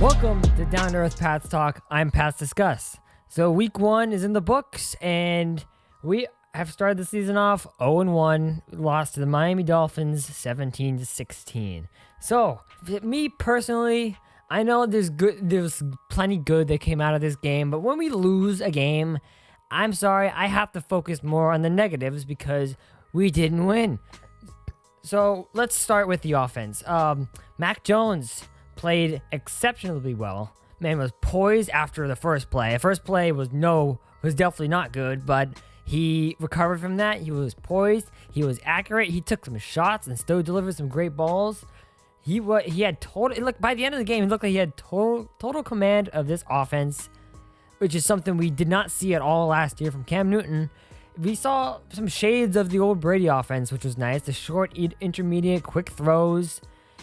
Welcome to Down to Earth Pats Talk. I'm Pats Discuss. So week 1 is in the books, and we have started the season off 0-1. Lost to the Miami Dolphins 17-16. So me personally, I know there's plenty good that came out of this game, but when we lose a game, I'm sorry, I have to focus more on the negatives because we didn't win. So let's start with the offense. Mac Jones played exceptionally well. Man was poised after the first play. The first play was definitely not good, but he recovered from that. He was poised. He was accurate. He took some shots and still delivered some great balls. He had total. Look, by the end of the game, it looked like he had total command of this offense, which is something we did not see at all last year from Cam Newton. We saw some shades of the old Brady offense, which was nice. The short, intermediate, quick throws.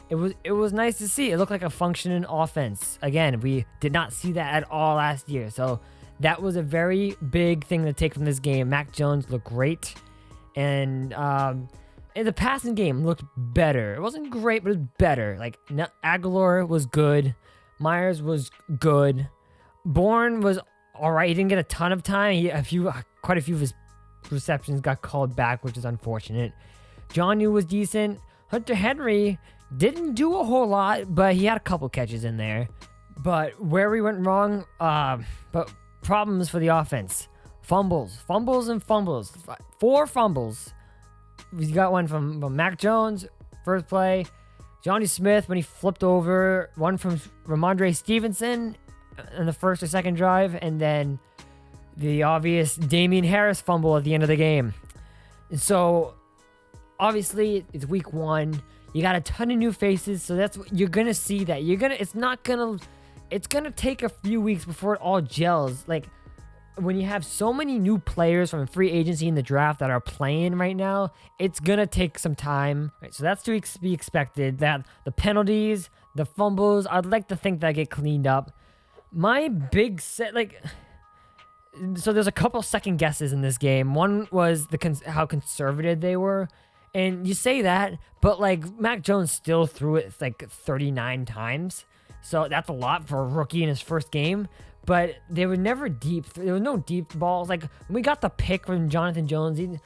It was nice to see. It looked like a functioning offense. Again, we did not see that at all last year. So that was a very big thing to take from this game. Mac Jones looked great. And the passing game looked better. It wasn't great, but it was better. Like, Aguilar was good. Myers was good. Bourne was all right. He didn't get a ton of time. Quite a few of his receptions got called back, which is unfortunate. Jonnu was decent. Hunter Henry didn't do a whole lot, but he had a couple catches in there. But where we went wrong, but problems for the offense. Fumbles. 4 fumbles. We got one from Mac Jones, first play. Johnny Smith when he flipped over. One from Ramondre Stevenson in the first or second drive. And then the obvious Damian Harris fumble at the end of the game. And so, obviously, it's week 1. You got a ton of new faces, so that's what you're gonna see. That it's gonna take a few weeks before it all gels. Like, when you have so many new players from free agency in the draft that are playing right now, it's gonna take some time. Right, so that's to be expected. That the penalties, the fumbles, I'd like to think that get cleaned up. My big so there's a couple second guesses in this game. One was how conservative they were. And you say that, but like Mac Jones still threw it like 39 times. So that's a lot for a rookie in his first game. But they were never deep. There were no deep balls. Like when we got the pick from Jonathan Jones, you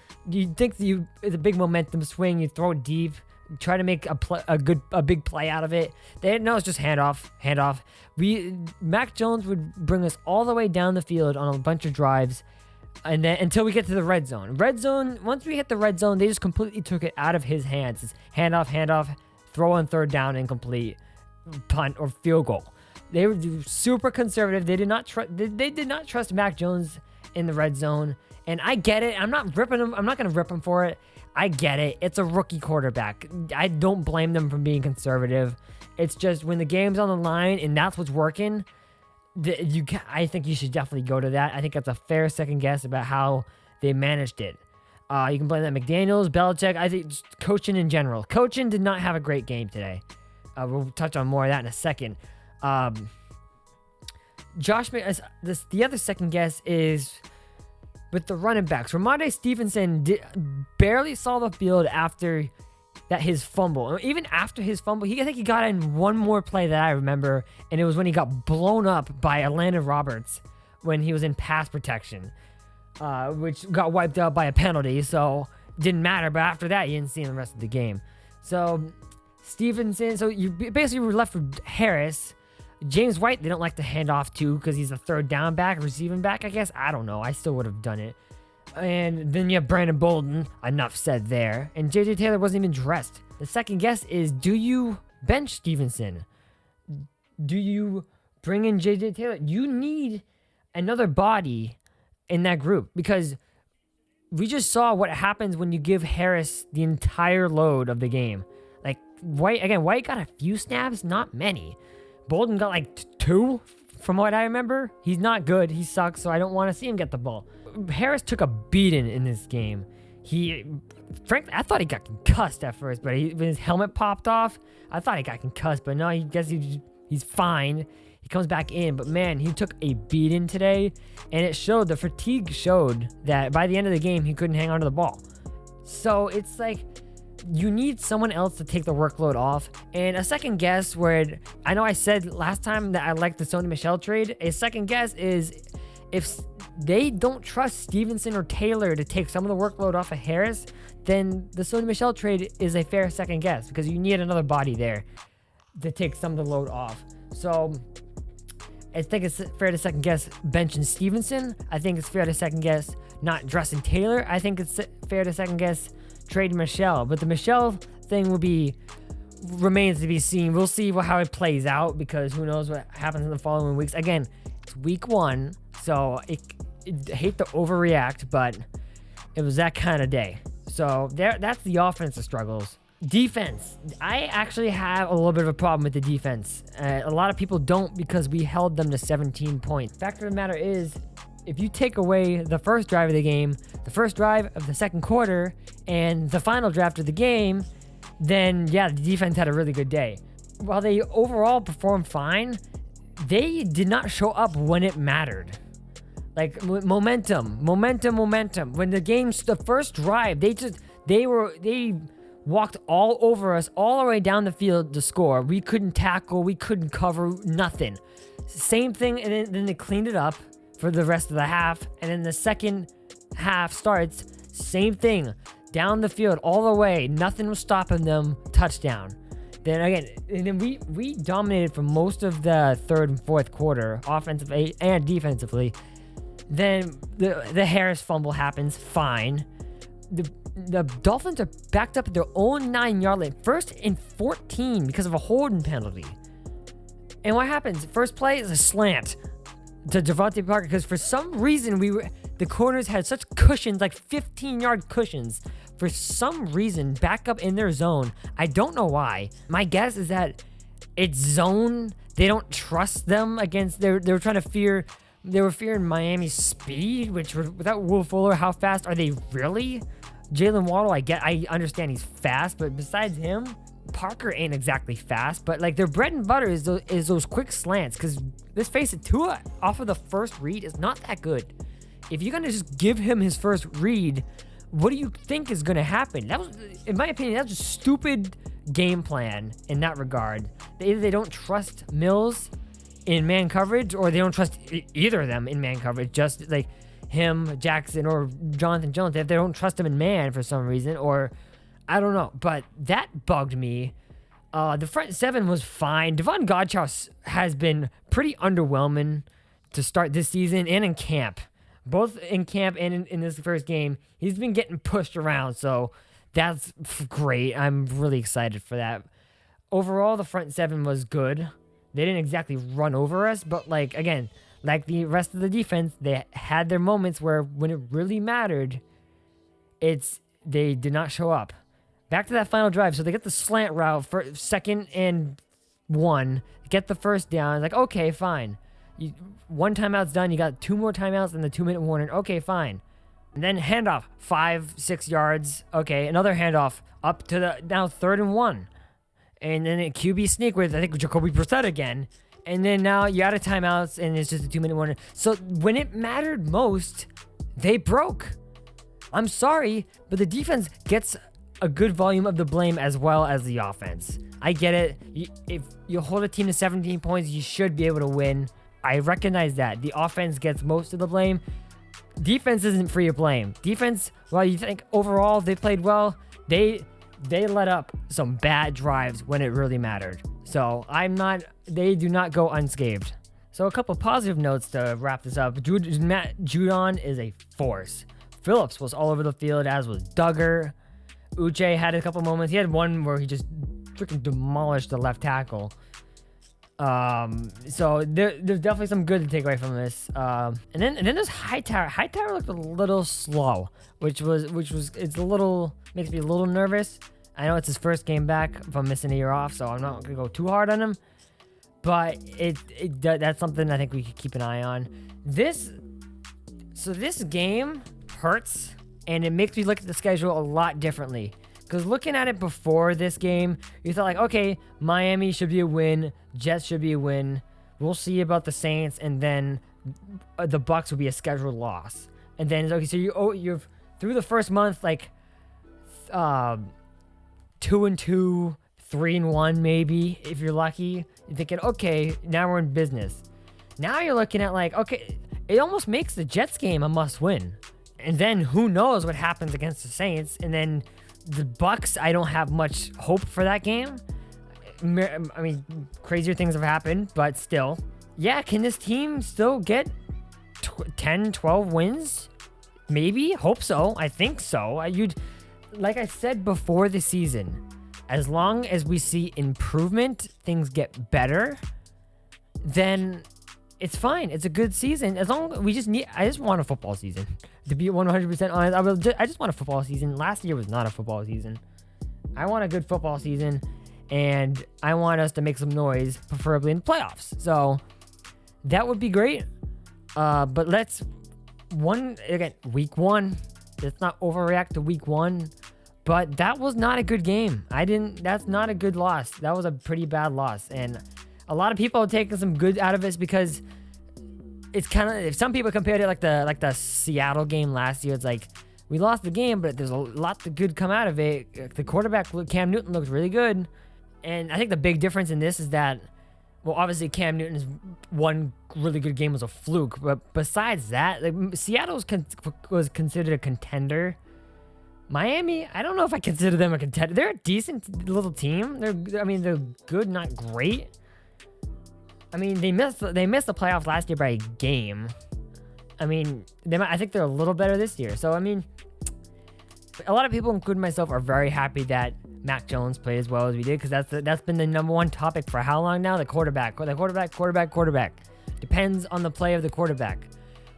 think it's a big momentum swing. You throw it deep, try to make a big play out of it. No, it's just handoff. Mac Jones would bring us all the way down the field on a bunch of drives. And then until we get to the red zone. Once we hit the red zone, they just completely took it out of his hands. It's handoff, throw on third down, incomplete, punt, or field goal. They were super conservative. They did not trust Mac Jones in the red zone. And I get it. I'm not ripping him. I'm not going to rip him for it. I get it. It's a rookie quarterback. I don't blame them for being conservative. It's just when the game's on the line and that's what's working, I think you should definitely go to that. I think that's a fair second guess about how they managed it. You can blame that McDaniels, Belichick. I think just coaching in general. Coaching did not have a great game today. We'll touch on more of that in a second. The other second guess is with the running backs. Ramondre Stevenson barely saw the field after his fumble. Even after his fumble, I think he got in one more play that I remember, and it was when he got blown up by Atlanta Roberts when he was in pass protection, which got wiped out by a penalty, so it didn't matter. But after that, you didn't see him the rest of the game. So Stevenson, so you basically were left with Harris. James White, they don't like to hand off to because he's a third down back, receiving back, I guess. I don't know. I still would have done it. And then you have Brandon Bolden. Enough said there. And J.J. Taylor wasn't even dressed. The second guess is, do you bench Stevenson? Do you bring in J.J. Taylor? You need another body in that group because we just saw what happens when you give Harris the entire load of the game. Like, White got a few snaps, not many. Bolden got like 2 from what I remember. He's not good. He sucks, so I don't want to see him get the ball. Harris took a beating in this game. Frankly, I thought he got concussed at first, but when his helmet popped off, I thought he got concussed, but no, he's fine. He comes back in, but man, he took a beating today, and the fatigue showed that by the end of the game, he couldn't hang on to the ball. So it's like, you need someone else to take the workload off. And a second guess where I know I said last time that I liked the Sony Michel trade. A second guess is if they don't trust Stevenson or Taylor to take some of the workload off of Harris, then the Sony Michel trade is a fair second guess because you need another body there to take some of the load off. So I think it's fair to second guess benching Stevenson. I think it's fair to second guess not dressing Taylor. I think it's fair to second guess trading Michel. But the Michel thing remains to be seen. We'll see how it plays out because who knows what happens in the following weeks. Again, it's week 1, so I hate to overreact, but it was that kind of day. So that's the offensive struggles. Defense. I actually have a little bit of a problem with the defense. A lot of people don't because we held them to 17 points. Fact of the matter is, if you take away the first drive of the game, the first drive of the second quarter, and the final draft of the game, then yeah, the defense had a really good day. While they overall performed fine, they did not show up when it mattered. Like momentum. When the game's the first drive, they walked all over us all the way down the field to score. We couldn't tackle, we couldn't cover, nothing. Same thing, and then they cleaned it up for the rest of the half, and then the second half starts, same thing. Down the field all the way, nothing was stopping them, touchdown. Then again, and then we dominated for most of the third and fourth quarter, offensively and defensively. Then the Harris fumble happens, fine. The Dolphins are backed up at their own 9-yard line, first and 14 because of a holding penalty. And what happens? First play is a slant to Devontae Parker because for some reason the corners had such cushions, like 15-yard cushions. For some reason, back up in their zone. I don't know why. My guess is that it's zone. They don't trust them against. They were trying to fear. They were fearing Miami's speed, which without Will Fuller, how fast are they really? Jalen Waddle, I understand he's fast, but besides him, Parker ain't exactly fast. But like their bread and butter is those quick slants. Because let's face it, Tua off of the first read is not that good. If you're gonna just give him his first read, what do you think is gonna happen? That was, in my opinion, that's a stupid game plan in that regard. Either they don't trust Mills in man coverage, or they don't trust either of them in man coverage. Just like him, Jackson, or Jonathan Jones, if they don't trust him in man for some reason, or I don't know. But that bugged me. The front seven was fine. Devon Godchaux has been pretty underwhelming to start this season and in camp. Both in camp and in this first game, he's been getting pushed around, so that's great. I'm really excited for that. Overall, the front seven was good. They didn't exactly run over us, but like again, like the rest of the defense, they had their moments where when it really mattered, they did not show up. Back to that final drive, so they get the slant route for 2nd and 1, get the first down. It's like, okay, fine. One timeout's done. You got 2 more timeouts and the 2-minute warning. Okay, fine. And then handoff, 5-6 yards. Okay, another handoff up to the now 3rd and 1. And then a QB sneak with, I think, Jacoby Brissett again. And then now you're out of timeouts and it's just a 2-minute warning. So when it mattered most, they broke. I'm sorry, but the defense gets a good volume of the blame as well as the offense. I get it. If you hold a team to 17 points, you should be able to win. I recognize that. The offense gets most of the blame. Defense isn't free of blame. Defense, while you think overall they played well, they let up some bad drives when it really mattered. So they do not go unscathed. So a couple positive notes to wrap this up. Matt Judon is a force. Phillips was all over the field, as was Duggar. Uche had a couple moments. He had one where he just freaking demolished the left tackle. So there's definitely some good to take away from this. And then there's Hightower. Hightower looked a little slow, which it's a little, makes me a little nervous. I know it's his first game back from missing a year off, so I'm not gonna go too hard on him. But that's something I think we could keep an eye on. This game hurts, and it makes me look at the schedule a lot differently. Because looking at it before this game, you thought like, okay, Miami should be a win, Jets should be a win. We'll see about the Saints, and then the Bucks will be a scheduled loss. And then okay, so you're through the first month, like 2-2, 3-1 maybe if you're lucky. You're thinking, okay, now we're in business. Now you're looking at like, okay, it almost makes the Jets game a must-win. And then who knows what happens against the Saints. And then the Bucks, I don't have much hope for that game. I mean, crazier things have happened, but still. Yeah, can this team still get 10, 12 wins? Maybe. Hope so. I think so. Like I said before the season, as long as we see improvement, things get better, then it's fine. It's a good season. As long as I just want a football season. To be 100% honest, I just want a football season. Last year was not a football season. I want a good football season, and I want us to make some noise, preferably in playoffs. So that would be great. But week one. Let's not overreact to week one. But that was not a good game. That's not a good loss. That was a pretty bad loss. And a lot of people are taking some good out of this because it's kind of, if some people compared it like the Seattle game last year, it's like we lost the game, but there's a lot of good come out of it. The quarterback, Cam Newton, looks really good. And I think the big difference in this is that, well, obviously Cam Newton's one really good game was a fluke. But besides that, Seattle was considered a contender. Miami, I don't know if I consider them a contender. They're a decent little team. They're good, not great. I mean, they missed the playoffs last year by a game. I mean, I think they're a little better this year. So, I mean, a lot of people, including myself, are very happy that Mac Jones played as well as we did, because that's been the number one topic for how long now? The quarterback. Depends on the play of the quarterback.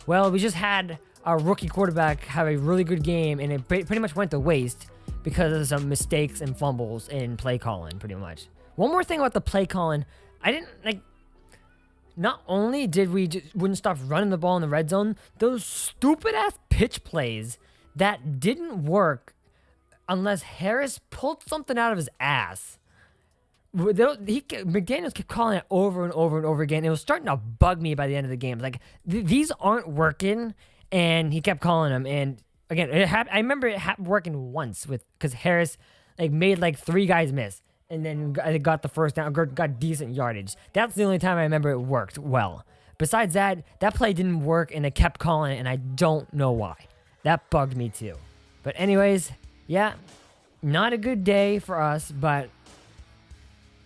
Well, we just had our rookie quarterback have a really good game, and it pretty much went to waste because of some mistakes and fumbles in play calling, pretty much. One more thing about the play calling, not only did we just wouldn't stop running the ball in the red zone, those stupid ass pitch plays that didn't work unless Harris pulled something out of his ass. McDaniels kept calling it over and over and over again. It was starting to bug me by the end of the game. Like, these aren't working, and he kept calling them. And again, I remember it working once because Harris made 3 guys miss, and then got the first down, got decent yardage. That's the only time I remember it worked well. Besides that play didn't work, and they kept calling it, and I don't know why. That bugged me too. But anyways, yeah, not a good day for us, but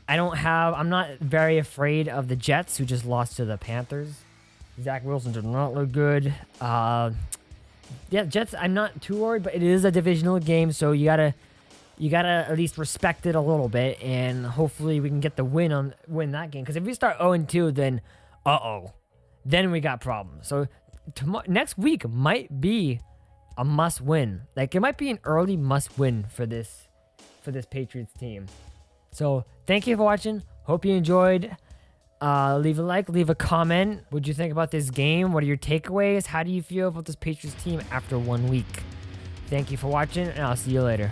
I'm not very afraid of the Jets, who just lost to the Panthers. Zach Wilson did not look good. Jets, I'm not too worried, but it is a divisional game, so you gotta at least respect it a little bit, and hopefully we can get the win that game. Because if we start 0-2, then then we got problems. So next week might be a must-win. It might be an early must-win for this Patriots team. So thank you for watching. Hope you enjoyed. Leave a like, leave a comment. What do you think about this game? What are your takeaways? How do you feel about this Patriots team after 1 week? Thank you for watching, and I'll see you later.